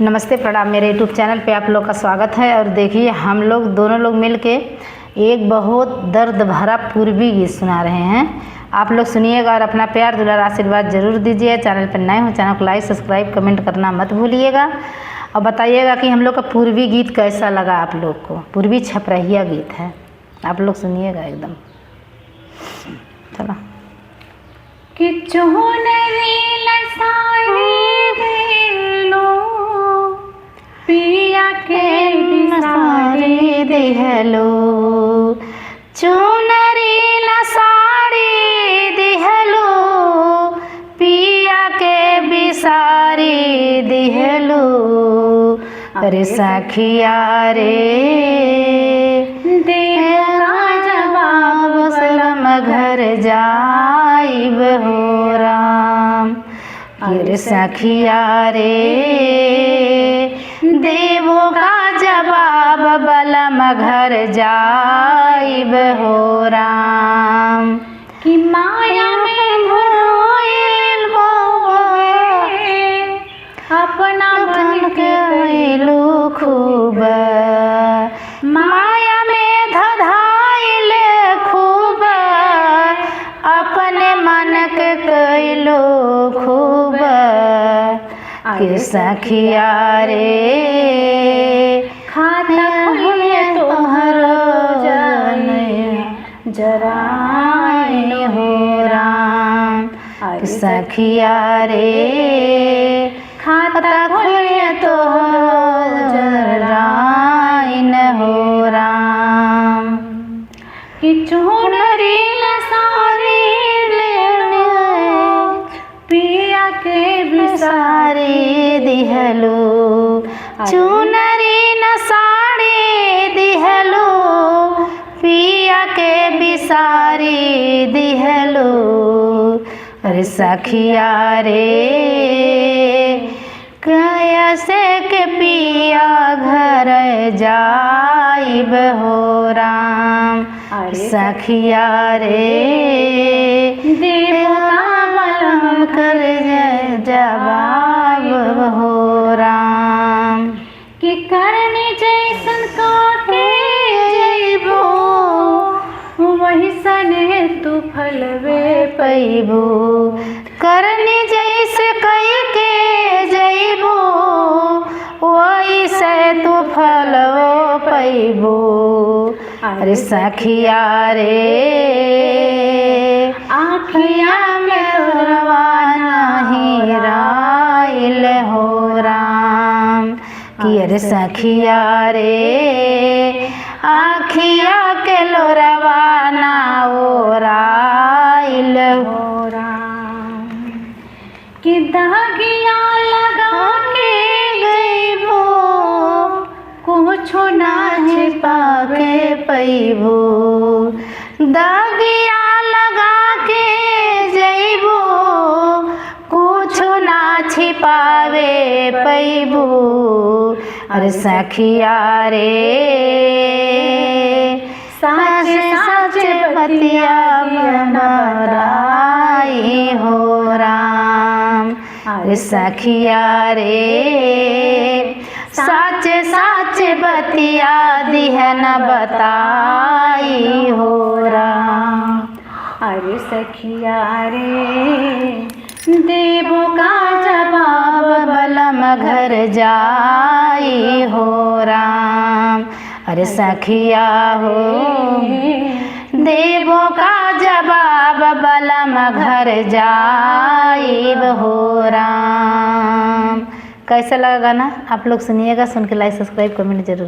नमस्ते प्रणाम। मेरे यूट्यूब चैनल पे आप लोग का स्वागत है। और देखिए हम लोग दोनों लोग मिलके एक बहुत दर्द भरा पूर्वी गीत सुना रहे हैं। आप लोग सुनिएगा और अपना प्यार दुलार आशीर्वाद जरूर दीजिए। चैनल पर नए हो चैनल को लाइक सब्सक्राइब कमेंट करना मत भूलिएगा और बताइएगा कि हम लोग का पूर्वी गीत कैसा लगा आप लोग को। पूर्वी छपरहिया गीत है, आप लोग सुनिएगा एकदम। चलो कि चुनरी लसारी देलो पिया के बिसारी दिहलो, चुनरी लसारी दिहलो पिया के बिसारी दिहलो। अरे सखिया रे देगा जवाब सलम घर जाइब हो राम। अरे सखिया रे देवो का जवाब बलम घर जाइब हो राम। कि माया में भरोइल अपना बन के गइलू खूब, माया में धधाइल खूब अपने मन के कइलू खूब। कि सखिया रे खाता खुलिए तोहरो जन जराइन हो राम। सखिया रे खाता खुलिए तोहरो जराइन हो राम। कि चुनरी लसारी लेलो पिया के सारी दिहलो, चुनरी न साड़ी दिहलो पिया के बिसारी दिहलो। अरे सखिया रे कैसे के पिया घर जाइब हो राम। सखिया रे देवता बलम कर जवाब हो राम। कि करनी जैसन काके जइबो वही सने तू फलवे पैबो, करनी जैसे कई के जइबो वही से तू फलो पैबो। अरे सखिया रे आँखिया में रवाना ही राइल हो राम। कि अरे सखिया रे आँखिया के लोरवाना ओ राइल हो राम। कि दागिया लगा के गइबो कुछो ना छिपा के पैबो, दागिया लगा के जइबो कुछो ना छिपावे पैबो। अरे सखिया रे सच सच बतिया बनाई हो राम। अरे सखिया रे सच सच बतिया दिहन बताई हो राम। अरे सखिया रे देवो का जवाब बलम घर जाई हो राम। अरे सखिया हो देवो का जवाब बलम घर जाइब हो राम। कैसा लगा गाना आप लोग सुनिएगा, सुन के लाइक सब्सक्राइब कमेंट जरूर।